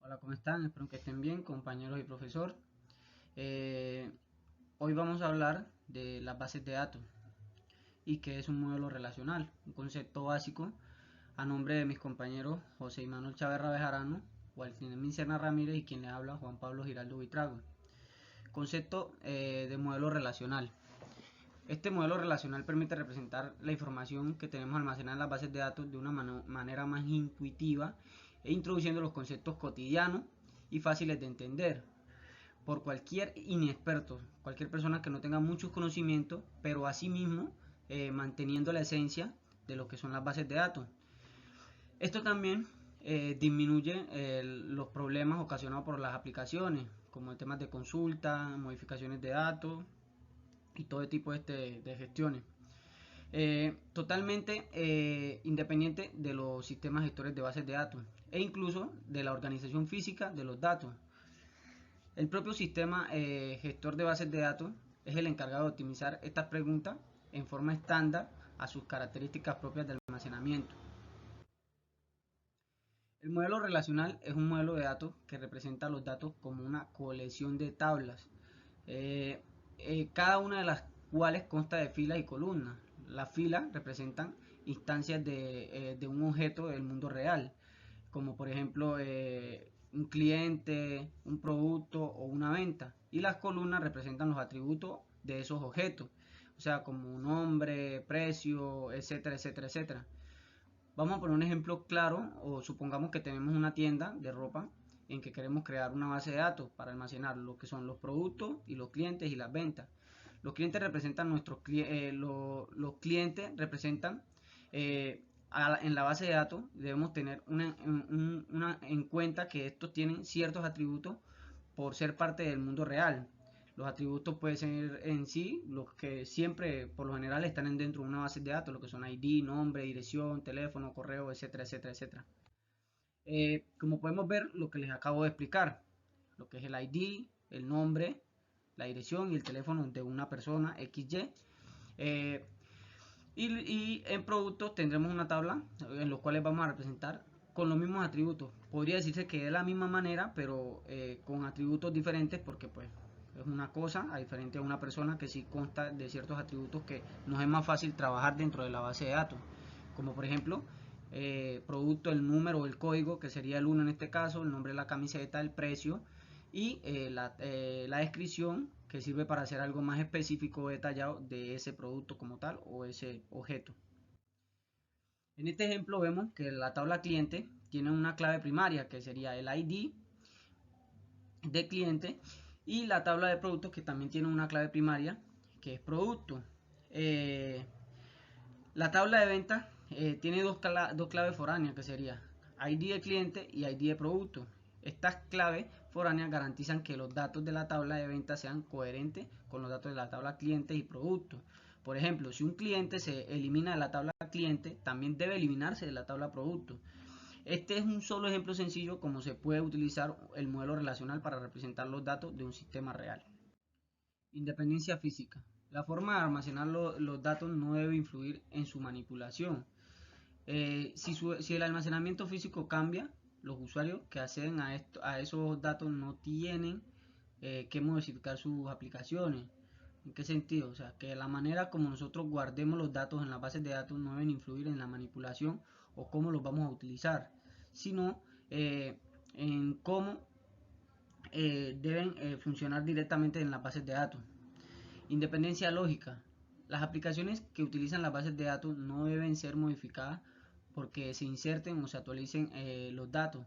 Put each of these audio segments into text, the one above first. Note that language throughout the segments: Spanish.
Hola, ¿cómo están? Espero que estén bien, compañeros y profesor. Eh, Hoy vamos a hablar de las bases de datos y qué es un modelo relacional, un concepto básico a nombre de mis compañeros José Manuel Chávez Bejarano, Walter Serna Ramírez y quien le habla Juan Pablo Giraldo Buitrago. Concepto de modelo relacional. Este modelo relacional permite representar la información que tenemos almacenada en las bases de datos de una manera más intuitiva e introduciendo los conceptos cotidianos y fáciles de entender por cualquier inexperto, cualquier persona que no tenga muchos conocimientos, pero asimismo manteniendo la esencia de lo que son las bases de datos. Esto también disminuye los problemas ocasionados por las aplicaciones, como temas de consulta, modificaciones de datos y todo tipo de gestiones. Totalmente independiente de los sistemas gestores de bases de datos e incluso de la organización física de los datos. El propio sistema gestor de bases de datos es el encargado de optimizar estas preguntas en forma estándar a sus características propias de almacenamiento. El modelo relacional es un modelo de datos que representa los datos como una colección de tablas, eh, cada una de las cuales consta de filas y columnas. Las filas representan instancias de un objeto del mundo real, como por ejemplo un cliente, un producto o una venta. Y las columnas representan los atributos de esos objetos, o sea, como nombre, precio, etcétera, etcétera, etcétera. Vamos a poner un ejemplo claro, o supongamos que tenemos una tienda de ropa en que queremos crear una base de datos para almacenar lo que son los productos y los clientes y las ventas. Los clientes representan los clientes representan en la base de datos debemos tener en cuenta que estos tienen ciertos atributos por ser parte del mundo real. Los atributos pueden ser en sí los que siempre, por lo general, están dentro de una base de datos, lo que son ID, nombre, dirección, teléfono, correo, etcétera, etcétera, etcétera. Como podemos ver, lo que les acabo de explicar, lo que es el ID, el nombre, la dirección y el teléfono de una persona XY. Eh, y en productos tendremos una tabla en los cuales vamos a representar con los mismos atributos. Podría decirse que de la misma manera, pero con atributos diferentes porque pues es una cosa a diferente a una persona que sí consta de ciertos atributos que nos es más fácil trabajar dentro de la base de datos. Como por ejemplo, producto, el número o el código, que sería el 1 en este caso, el nombre de la camiseta, el precio y la descripción que sirve para hacer algo más específico o detallado de ese producto como tal o ese objeto. En este ejemplo vemos que la tabla cliente tiene una clave primaria que sería el ID de cliente y la tabla de productos que también tiene una clave primaria que es producto. Eh, la tabla de venta tiene dos claves foráneas que sería ID de cliente y ID de producto. Estas claves foráneas garantizan que los datos de la tabla de venta sean coherentes con los datos de la tabla cliente y producto. Por ejemplo, si un cliente se elimina de la tabla cliente, también debe eliminarse de la tabla producto. Este es un solo ejemplo sencillo como se puede utilizar el modelo relacional para representar los datos de un sistema real. Independencia física. La forma de almacenar los datos no debe influir en su manipulación. Si el almacenamiento físico cambia, los usuarios que acceden a esos datos no tienen que modificar sus aplicaciones. ¿En qué sentido? O sea, que la manera como nosotros guardemos los datos en las bases de datos no deben influir en la manipulación o cómo los vamos a utilizar, sino en cómo deben funcionar directamente en las bases de datos. Independencia lógica. Las aplicaciones que utilizan las bases de datos no deben ser modificadas porque se inserten o se actualicen los datos.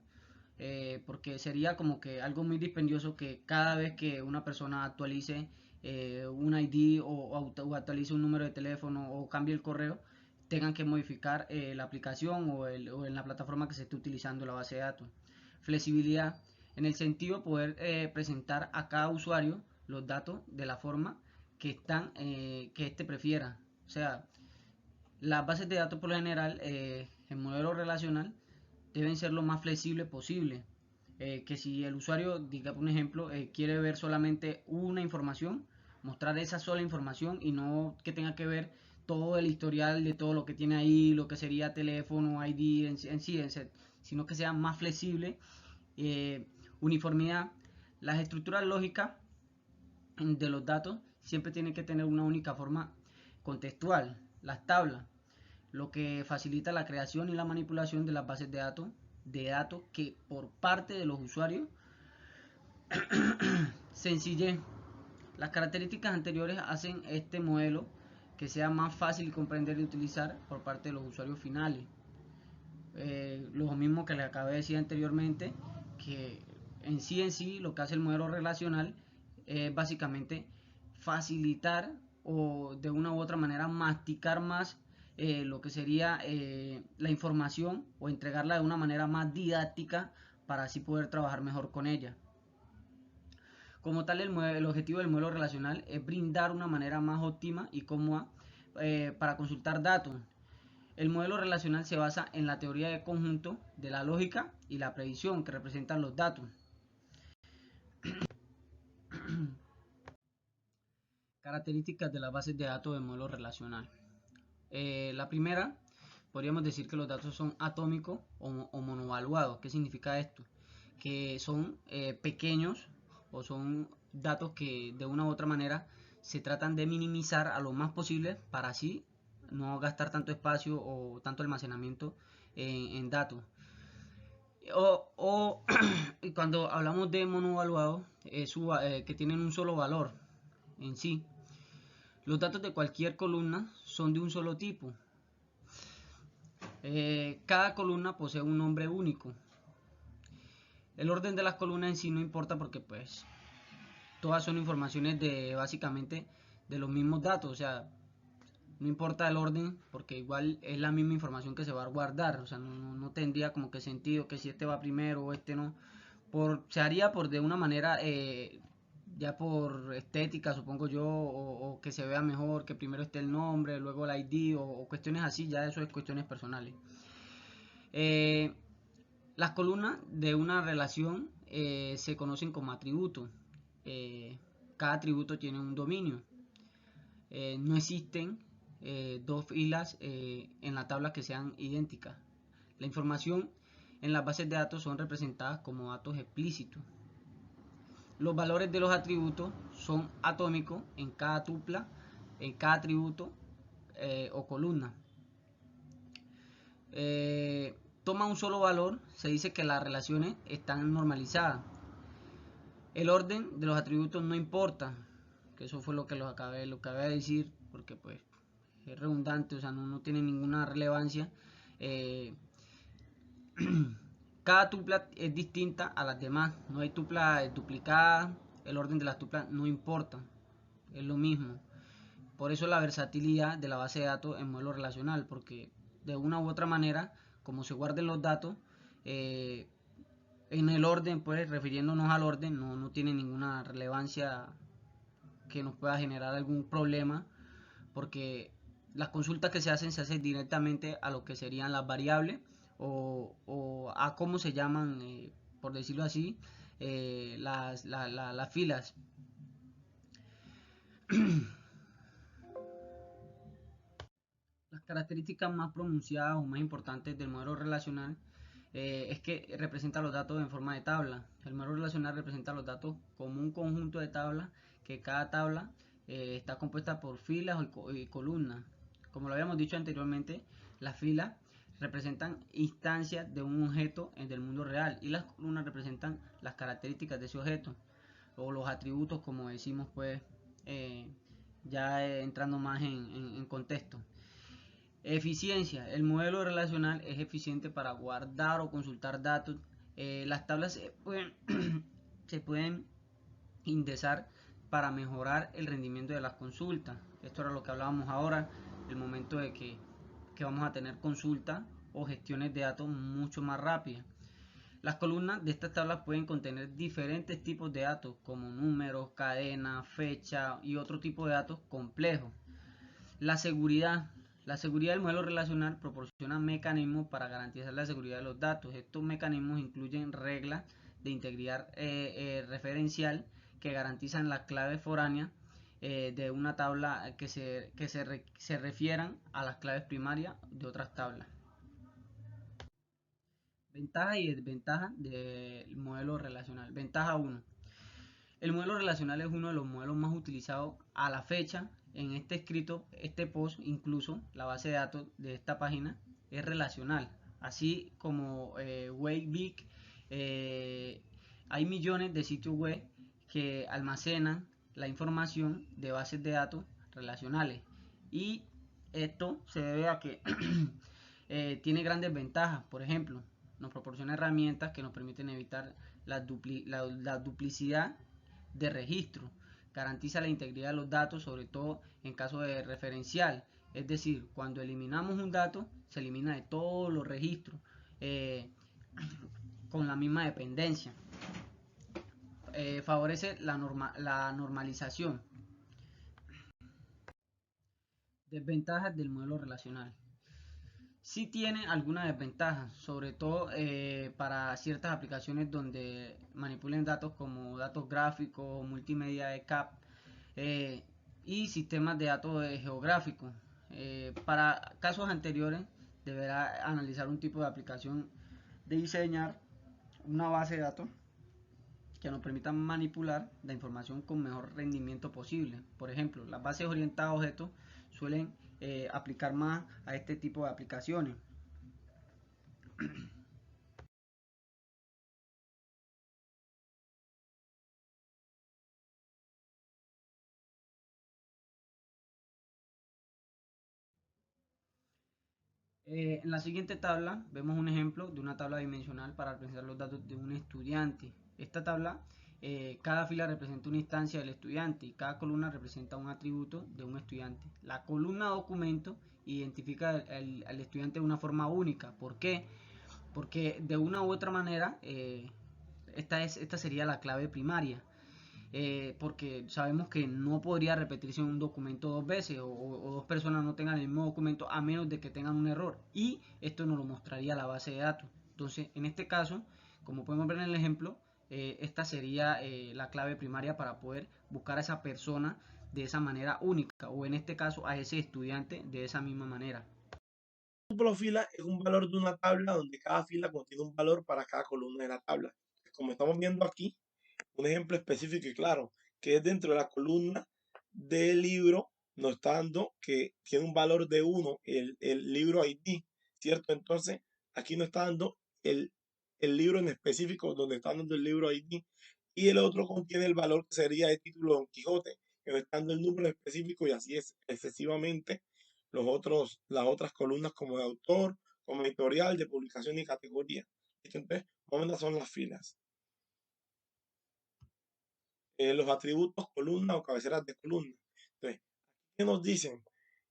Porque sería como que algo muy dispendioso que cada vez que una persona actualice un ID o actualice un número de teléfono o cambie el correo, tengan que modificar la aplicación o en la plataforma que se esté utilizando la base de datos. Flexibilidad, en el sentido de poder presentar a cada usuario los datos de la forma que éste prefiera. O sea, las bases de datos por lo general, en modelo relacional, deben ser lo más flexible posible. Que si el usuario, diga por un ejemplo, quiere ver solamente una información, mostrar esa sola información y no que tenga que ver todo el historial de todo lo que tiene ahí, lo que sería teléfono, ID en sí, sino que sea más flexible Uniformidad. Las estructuras lógicas de los datos siempre tienen que tener una única forma contextual. Las tablas, lo que facilita la creación y la manipulación de las bases de datos que por parte de los usuarios. Sencillez. Las características anteriores hacen este modelo que sea más fácil de comprender y utilizar por parte de los usuarios finales. Lo mismo que les acabé de decir anteriormente, que en sí lo que hace el modelo relacional es básicamente facilitar o de una u otra manera masticar más lo que sería la información o entregarla de una manera más didáctica para así poder trabajar mejor con ella. Como tal, el objetivo del modelo relacional es brindar una manera más óptima y cómoda para consultar datos. El modelo relacional se basa en la teoría de conjunto de la lógica y la predicción que representan los datos. Características de las bases de datos del modelo relacional. La primera, podríamos decir que los datos son atómicos o monovaluados. ¿Qué significa esto? Que son pequeños o son datos que de una u otra manera se tratan de minimizar a lo más posible para así no gastar tanto espacio o tanto almacenamiento en datos. O cuando hablamos de monovaluados, que tienen un solo valor en sí. Los datos de cualquier columna son de un solo tipo. Cada columna posee un nombre único. El orden de las columnas en sí no importa porque pues todas son informaciones de básicamente de los mismos datos, o sea, no importa el orden porque igual es la misma información que se va a guardar, o sea, no tendría como que sentido que si este va primero o este no, se haría por de una manera ya por estética supongo yo, o que se vea mejor, que primero esté el nombre, luego el ID o cuestiones así, ya eso es cuestiones personales. Las columnas de una relación se conocen como atributos. Cada atributo tiene un dominio. No existen dos filas en la tabla que sean idénticas. La información en las bases de datos son representadas como datos explícitos. Los valores de los atributos son atómicos en cada tupla, en cada atributo o columna. Toma un solo valor, se dice que las relaciones están normalizadas. El orden de los atributos no importa, que eso fue lo que acabé de decir, porque pues es redundante, o sea, no tiene ninguna relevancia. Cada tupla es distinta a las demás, no hay tupla duplicada, el orden de las tuplas no importa, es lo mismo. Por eso la versatilidad de la base de datos en modelo relacional, porque de una u otra manera, como se guarden los datos, en el orden, pues refiriéndonos al orden, no tiene ninguna relevancia que nos pueda generar algún problema, porque las consultas que se hacen directamente a lo que serían las variables o a cómo se llaman, por decirlo así, las filas. Las características más pronunciadas o más importantes del modelo relacional es que representa los datos en forma de tabla. El modelo relacional representa los datos como un conjunto de tablas, que cada tabla está compuesta por filas y columnas. Como lo habíamos dicho anteriormente, las filas representan instancias de un objeto del mundo real y las columnas representan las características de ese objeto o los atributos, como decimos, pues ya entrando más en contexto. Eficiencia. El modelo relacional es eficiente para guardar o consultar datos. Las tablas se pueden indexar para mejorar el rendimiento de las consultas. Esto era lo que hablábamos ahora, el momento de que vamos a tener consultas o gestiones de datos mucho más rápidas. Las columnas de estas tablas pueden contener diferentes tipos de datos como números, cadenas, fecha y otro tipo de datos complejos. La seguridad. La seguridad del modelo relacional proporciona mecanismos para garantizar la seguridad de los datos. Estos mecanismos incluyen reglas de integridad referencial que garantizan las claves foráneas de una tabla que se refieran a las claves primarias de otras tablas. Ventaja y desventaja del modelo relacional. Ventaja uno. El modelo relacional es uno de los modelos más utilizados a la fecha. En este escrito, este post, incluso la base de datos de esta página es relacional. Así como Webik, eh, hay millones de sitios web que almacenan la información de bases de datos relacionales. Y esto se debe a que tiene grandes ventajas. Por ejemplo, nos proporciona herramientas que nos permiten evitar la duplicidad de registro. Garantiza la integridad de los datos, sobre todo en caso de referencial. Es decir, cuando eliminamos un dato, se elimina de todos los registros con la misma dependencia. Favorece la normalización. Desventajas del modelo relacional. Sí tiene algunas desventajas, sobre todo para ciertas aplicaciones donde manipulen datos como datos gráficos, multimedia de CAP eh, y sistemas de datos geográficos. Para casos anteriores deberá analizar un tipo de aplicación de diseñar una base de datos que nos permita manipular la información con mejor rendimiento posible. Por ejemplo, las bases orientadas a objetos suelen aplicar más a este tipo de aplicaciones. En la siguiente tabla vemos un ejemplo de una tabla dimensional para representar los datos de un estudiante. Esta tabla, cada fila representa una instancia del estudiante y cada columna representa un atributo de un estudiante. La columna documento identifica al estudiante de una forma única. ¿Por qué? Porque de una u otra manera esta sería la clave primaria. Porque sabemos que no podría repetirse un documento dos veces o dos personas no tengan el mismo documento a menos de que tengan un error y esto nos lo mostraría la base de datos. Entonces, en este caso, como podemos ver en el ejemplo, esta sería la clave primaria para poder buscar a esa persona de esa manera única o en este caso a ese estudiante de esa misma manera. Tuplo fila es un valor de una tabla donde cada fila contiene un valor para cada columna de la tabla. Como estamos viendo aquí, un ejemplo específico y claro, que es dentro de la columna del libro, nos está dando que tiene un valor de 1 el libro ID, ¿cierto? Entonces, aquí nos está dando el libro en específico donde está dando el libro ID y el otro contiene el valor que sería el título de Don Quijote, que nos está dando el número específico y así es excesivamente las otras columnas como de autor, como editorial, de publicación y categoría. Entonces, más son las filas. Los atributos columna o cabeceras de columna. Entonces, ¿qué nos dicen?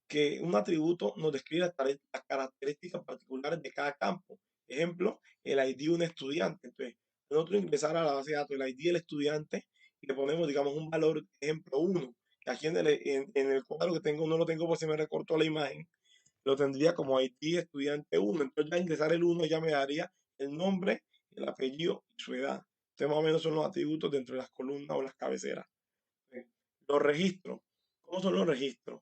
Que un atributo nos describe las características particulares de cada campo. Ejemplo, el ID de un estudiante. Entonces, nosotros ingresar a la base de datos el ID del estudiante y le ponemos, digamos, un valor, ejemplo, 1, que aquí en el cuadro que tengo no lo tengo porque se me recortó la imagen, lo tendría como ID estudiante 1. Entonces, ya ingresar el 1 ya me daría el nombre, el apellido y su edad. Entonces, más o menos son los atributos dentro de las columnas o las cabeceras. Los registros. ¿Cómo son los registros?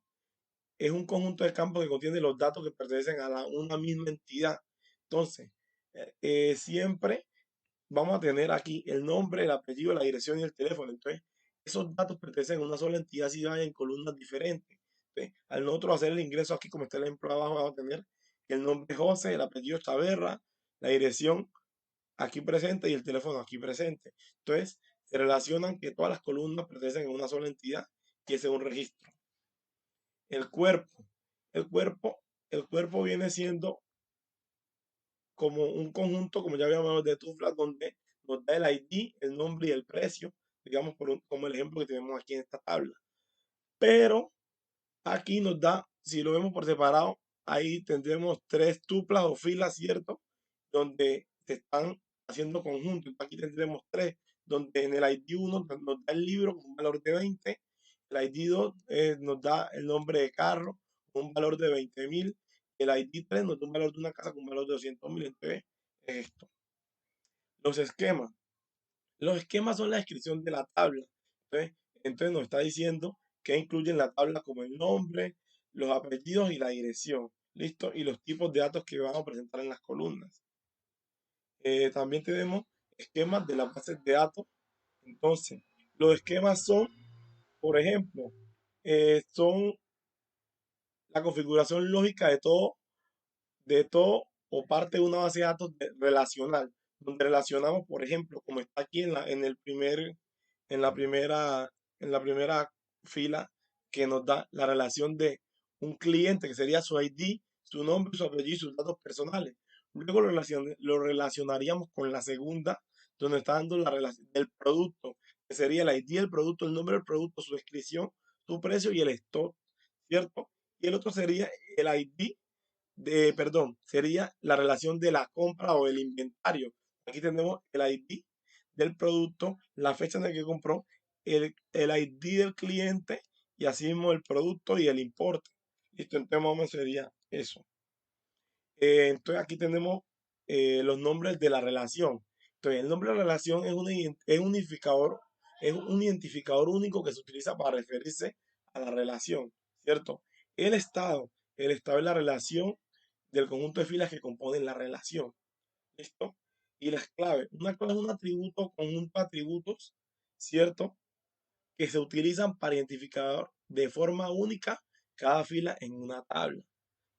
Es un conjunto de campos que contiene los datos que pertenecen a una misma entidad. Entonces, siempre vamos a tener aquí el nombre, el apellido, la dirección y el teléfono. Entonces, esos datos pertenecen a una sola entidad si van en columnas diferentes. Entonces, al nosotros hacer el ingreso aquí, como está el ejemplo abajo, vamos a tener el nombre José, el apellido Chaverra, la dirección aquí presente y el teléfono aquí presente. Entonces, se relacionan que todas las columnas pertenecen a una sola entidad y ese es un registro. El cuerpo. El cuerpo, el cuerpo viene siendo como un conjunto, como ya habíamos de tuflas, donde nos da el ID, el nombre y el precio, digamos, como el ejemplo que tenemos aquí en esta tabla. Pero aquí nos da, si lo vemos por separado, ahí tendremos tres tuplas o filas, ¿cierto? Donde se están haciendo conjuntos. Aquí tendremos tres, donde en el ID 1 nos da el libro con un valor de 20, el ID 2 nos da el nombre de carro con un valor de 20.000, el ID 3 nos da un valor de una casa con un valor de 200.000. Entonces, es esto. Los esquemas. Los esquemas son la descripción de la tabla. Entonces nos está diciendo que incluyen la tabla como el nombre, los apellidos y la dirección. ¿Listo? Y los tipos de datos que vamos a presentar en las columnas. También tenemos esquemas de las bases de datos. Entonces, los esquemas son, por ejemplo, son la configuración lógica de todo o parte de una base de datos relacional, donde relacionamos, por ejemplo, como está aquí en la primera, en la primera fila, que nos da la relación de un cliente, que sería su ID, su nombre, su apellido y sus datos personales. Luego lo relacionaríamos con la segunda, donde está dando la relación del producto, que sería el ID del producto, el nombre del producto, su descripción, su precio y el stock, ¿cierto? Y el otro sería el ID sería la relación de la compra o el inventario. Aquí tenemos el ID del producto, la fecha en la que compró, el ID del cliente y así mismo el producto y el importe. Listo, entonces más o menos sería eso. Entonces aquí tenemos los nombres de la relación. Entonces el nombre de la relación es un identificador único que se utiliza para referirse a la relación, ¿cierto? El estado, el estado es la relación del conjunto de filas que componen la relación, ¿listo? Y las claves. Una clave es un atributo, conjunto de atributos, ¿cierto? Que se utilizan para identificar de forma única cada fila en una tabla.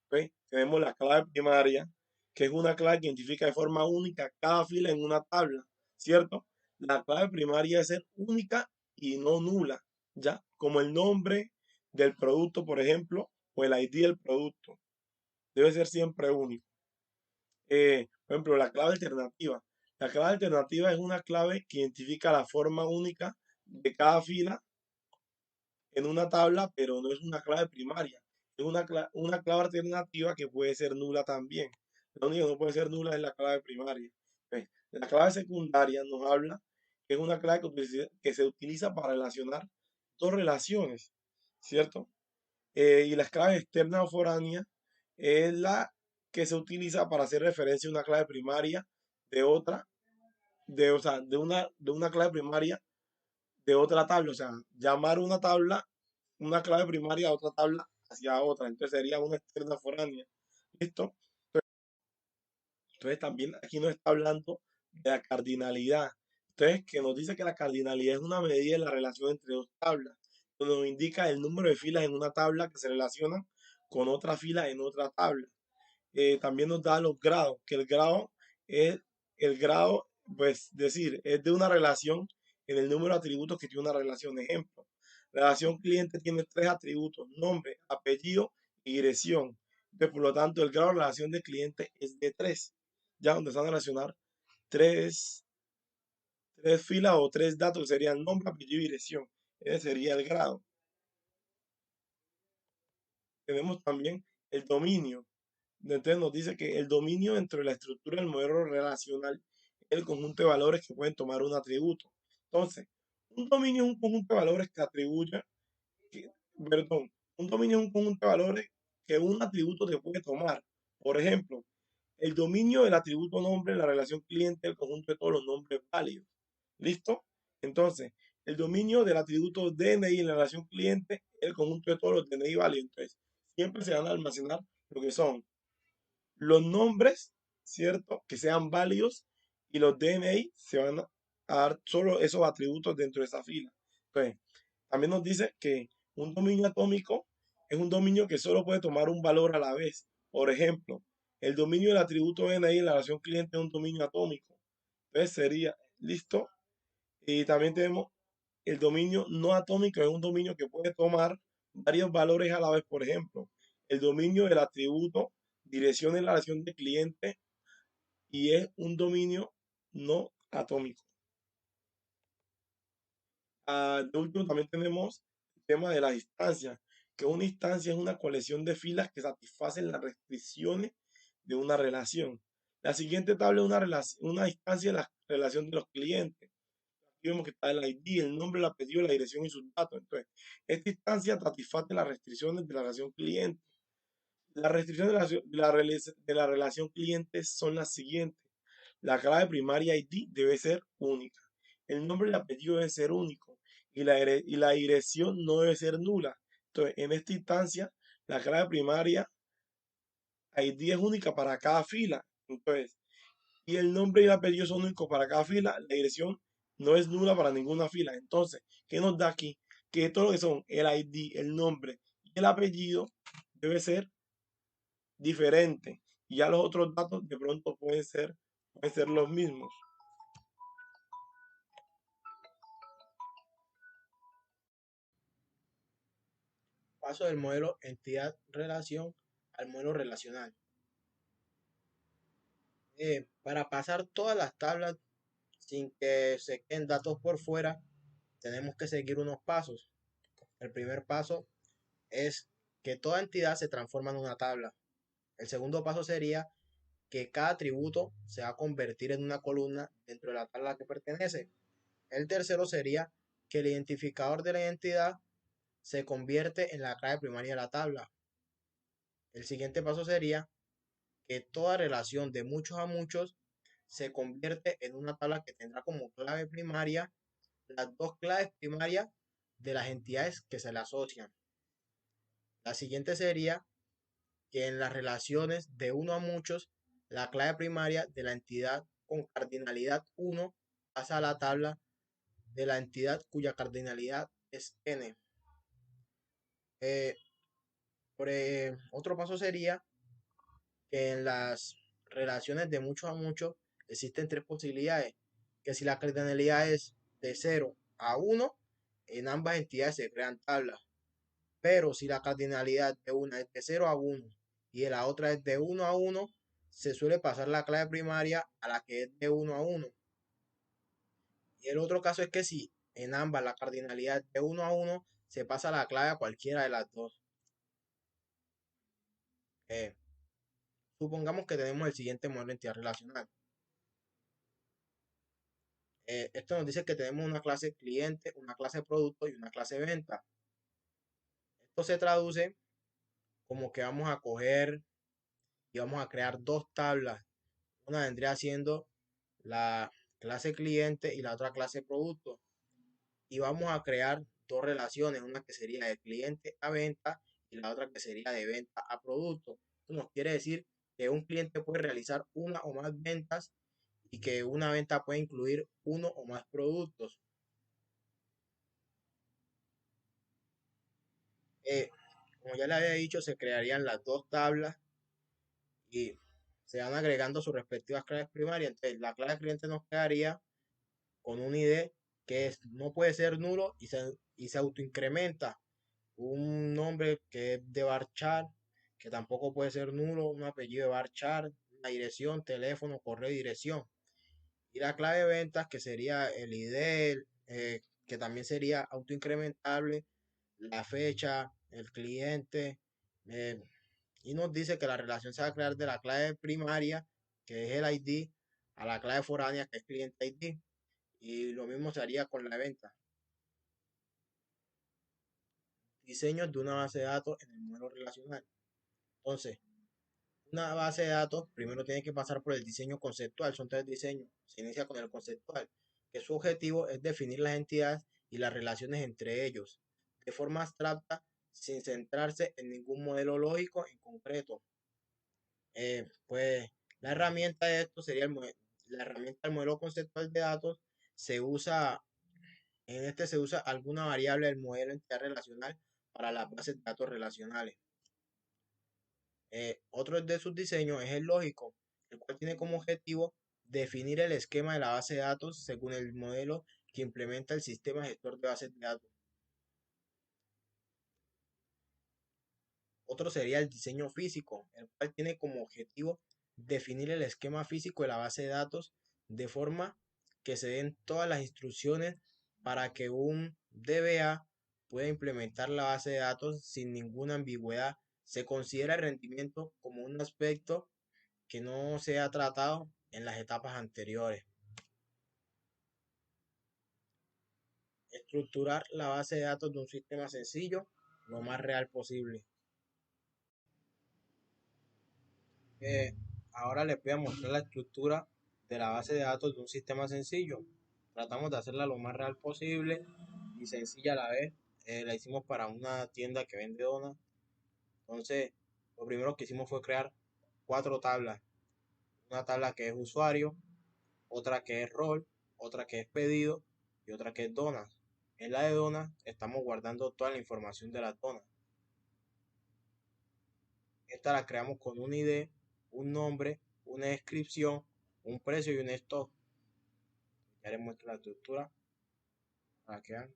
¿Ok? Tenemos la clave primaria, que es una clave que identifica de forma única cada fila en una tabla, ¿cierto? La clave primaria debe ser única y no nula, ¿ya? Como el nombre del producto, por ejemplo, o el ID del producto. Debe ser siempre único. Por ejemplo, la clave alternativa. La clave alternativa es una clave que identifica la forma única de cada fila en una tabla, pero no es una clave primaria. Es una clave alternativa que puede ser nula también. Lo único que no puede ser nula es la clave primaria. La clave secundaria nos habla que es una clave que se utiliza para relacionar dos relaciones, ¿cierto? Y las claves externas o foráneas es la que se utiliza para hacer referencia a una clave primaria de otra, o sea, de una clave primaria de otra tabla. O sea, llamar una tabla, una clave primaria a otra tabla hacia otra. Entonces sería una externa foránea. ¿Listo? Entonces también aquí nos está hablando de la cardinalidad. Entonces, que nos dice que la cardinalidad es una medida de la relación entre dos tablas. Nos indica el número de filas en una tabla que se relacionan con otra fila en otra tabla. También nos da los grados, que el grado, pues decir, es de una relación en el número de atributos que tiene una relación. Ejemplo, relación cliente tiene tres atributos: nombre, apellido y dirección. Entonces, por lo tanto, el grado de relación de cliente es de 3, ya donde se van a relacionar tres, tres filas o tres datos, que serían nombre, apellido y dirección. Ese sería el grado. Tenemos también el dominio. Entonces nos dice que el dominio dentro de la estructura del modelo relacional es el conjunto de valores que pueden tomar un atributo. Entonces, un dominio es un conjunto de valores que atribuye, que- perdón, un dominio es un conjunto de valores que un atributo te puede tomar. Por ejemplo, el dominio del atributo nombre en la relación cliente es el conjunto de todos los nombres válidos. ¿Listo? Entonces, el dominio del atributo DNI en la relación cliente es el conjunto de todos los DNI válidos. Entonces, siempre se van a almacenar lo que son los nombres, ¿cierto? Que sean válidos, y los DNI se van a dar solo esos atributos dentro de esa fila. Entonces, también nos dice que un dominio atómico es un dominio que solo puede tomar un valor a la vez. Por ejemplo, el dominio del atributo DNI en la relación cliente es un dominio atómico. Entonces sería, ¿listo? Y también tenemos el dominio no atómico, es un dominio que puede tomar varios valores a la vez. Por ejemplo, el dominio del atributo dirección en la relación de cliente, y es un dominio no atómico. De último, también tenemos el tema de las instancias, que una instancia es una colección de filas que satisfacen las restricciones de una relación. La siguiente tabla es una instancia de la relación de los clientes. Aquí vemos que está el ID, el nombre, el apellido, la dirección y sus datos. Entonces, esta instancia satisface las restricciones de la relación cliente. Las restricciones de la relación cliente son las siguientes. La clave primaria ID debe ser única. El nombre y el apellido debe ser único. Y la dirección no debe ser nula. Entonces, en esta instancia, la clave primaria ID es única para cada fila. Entonces, y el nombre y el apellido son únicos para cada fila, la dirección no es nula para ninguna fila. Entonces, ¿qué nos da aquí? Que todo lo que son el ID, el nombre y el apellido debe ser diferente. Y ya los otros datos de pronto pueden ser los mismos. Paso del modelo entidad-relación al modelo relacional. Para pasar todas las tablas sin que se queden datos por fuera, tenemos que seguir unos pasos. El primer paso es que toda entidad se transforma en una tabla. El segundo paso sería que cada atributo se va a convertir en una columna dentro de la tabla a la que pertenece. El tercero sería que el identificador de la identidad se convierte en la clave primaria de la tabla. El siguiente paso sería que toda relación de muchos a muchos se convierte en una tabla que tendrá como clave primaria las dos claves primarias de las entidades que se le asocian. La siguiente sería que en las relaciones de uno a muchos, la clave primaria de la entidad con cardinalidad 1 pasa a la tabla de la entidad cuya cardinalidad es n. Eh, Otro paso sería que en las relaciones de muchos a muchos existen tres posibilidades, que si la cardinalidad es de 0 a 1, en ambas entidades se crean tablas, pero si la cardinalidad de una es de 0 a 1 y de la otra es de 1 a 1, se suele pasar la clave primaria a la que es de 1 a 1. Y el otro caso es que si en ambas la cardinalidad es de 1 a 1, se pasa la clave a cualquiera de las dos. Eh, Supongamos que tenemos el siguiente modelo de entidad relacional. Esto nos dice que tenemos una clase cliente, una clase producto y una clase venta. Esto se traduce como que vamos a coger y vamos a crear dos tablas. Una vendría siendo la clase cliente y la otra clase producto. Y vamos a crear dos relaciones, una que sería de cliente a venta y la otra que sería de venta a producto. Esto nos quiere decir que un cliente puede realizar una o más ventas y que una venta puede incluir uno o más productos. Eh, Como ya le había dicho, se crearían las dos tablas y se van agregando sus respectivas claves primarias. Entonces, la clave cliente nos quedaría con un ID que no puede ser nulo y se autoincrementa. Un nombre que es de varchar, que tampoco puede ser nulo, un apellido de varchar, una dirección, teléfono, correo y dirección. Y la clave de ventas, que sería el ID, que también sería autoincrementable, la fecha, el cliente, eh, y nos dice que la relación se va a crear de la clave primaria, que es el ID, a la clave foránea, que es cliente ID. Y lo mismo se haría con la venta. Diseños de una base de datos en el modelo relacional. Entonces, una base de datos primero tiene que pasar por el diseño conceptual. Son tres diseños. Se inicia con el conceptual, que su objetivo es definir las entidades y las relaciones entre ellos de forma abstracta sin centrarse en ningún modelo lógico en concreto. Pues la herramienta de esto sería la herramienta del modelo conceptual de datos. Se usa, en este se usa alguna variable del modelo entidad relacional para las bases de datos relacionales. Otro de sus diseños es el lógico, el cual tiene como objetivo definir el esquema de la base de datos según el modelo que implementa el sistema gestor de bases de datos. Otro sería el diseño físico, el cual tiene como objetivo definir el esquema físico de la base de datos de forma que se den todas las instrucciones para que un DBA pueda implementar la base de datos sin ninguna ambigüedad. Se considera el rendimiento como un aspecto que no se ha tratado en las etapas anteriores. Estructurar la base de datos de un sistema sencillo lo más real posible. Ahora les voy a mostrar la estructura de la base de datos de un sistema sencillo. Tratamos de hacerla lo más real posible y sencilla a la vez. La hicimos para una tienda que vende donas. Entonces, lo primero que hicimos fue crear 4 tablas. una tabla que es usuario, otra que es rol, otra que es pedido y otra que es donas. En la de donas estamos guardando toda la información de las donas. Esta la creamos con un ID, un nombre, una descripción, un precio y un stock. Ya les muestro la estructura para que vean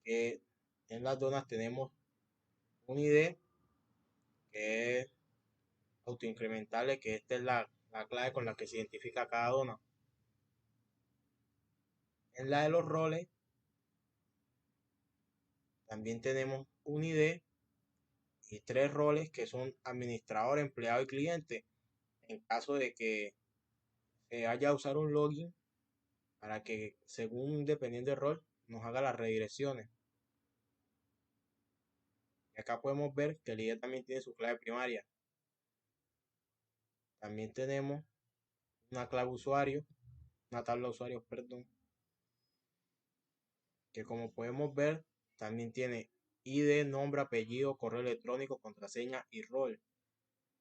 que en las donas tenemos un ID que es autoincrementable, que esta es la clave con la que se identifica cada dona. En la de los roles también tenemos un ID y 3 roles que son administrador, empleado y cliente. En caso de que se haya a usar un login para que, según dependiendo del rol, nos haga las redirecciones. Y acá podemos ver que el ID también tiene su clave primaria. También tenemos una clave usuario, una tabla de usuarios, perdón, que como podemos ver también tiene ID, nombre, apellido, correo electrónico, contraseña y rol.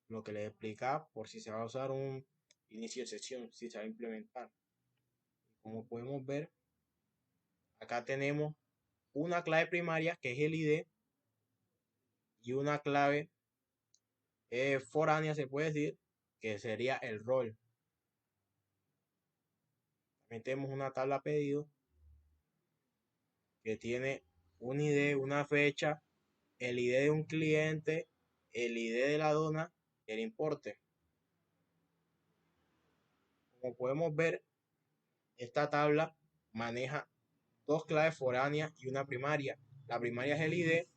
Lo que les explica por si se va a usar un inicio de sesión, si se va a implementar. Como podemos ver, acá tenemos una clave primaria que es el ID y una clave foránea, se puede decir, que sería el rol. También tenemos una tabla pedido que tiene un ID, una fecha, el ID de un cliente, el ID de la dona y el importe. Como podemos ver, esta tabla maneja dos claves foráneas y una primaria. La primaria es el ID,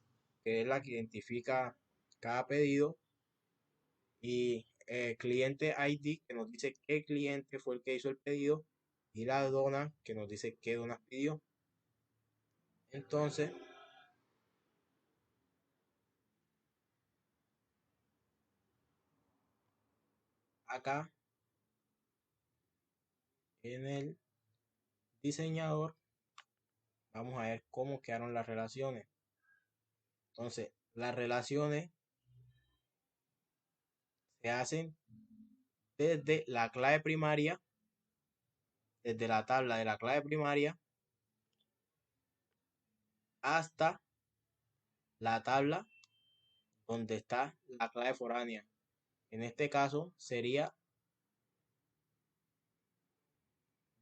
que es la que identifica cada pedido, y cliente ID, que nos dice qué cliente fue el que hizo el pedido, y la dona, que nos dice qué donas pidió. Entonces, acá en el diseñador vamos a ver cómo quedaron las relaciones. Entonces, las relaciones se hacen desde la clave primaria, desde la tabla de la clave primaria hasta la tabla donde está la clave foránea. En este caso sería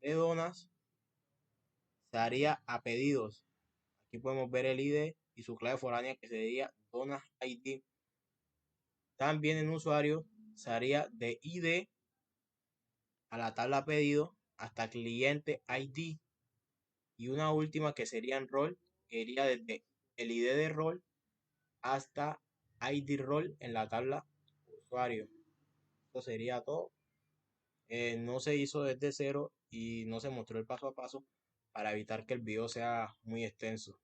de donas, se haría a pedidos. Aquí podemos ver el ID y su clave foránea, que sería donas ID. También en usuario se haría de ID a la tabla pedido hasta cliente ID. Y una última que sería en rol, que iría desde el ID de rol hasta ID rol en la tabla usuario. Esto sería todo. No se hizo desde cero y no se mostró el paso a paso para evitar que el video sea muy extenso.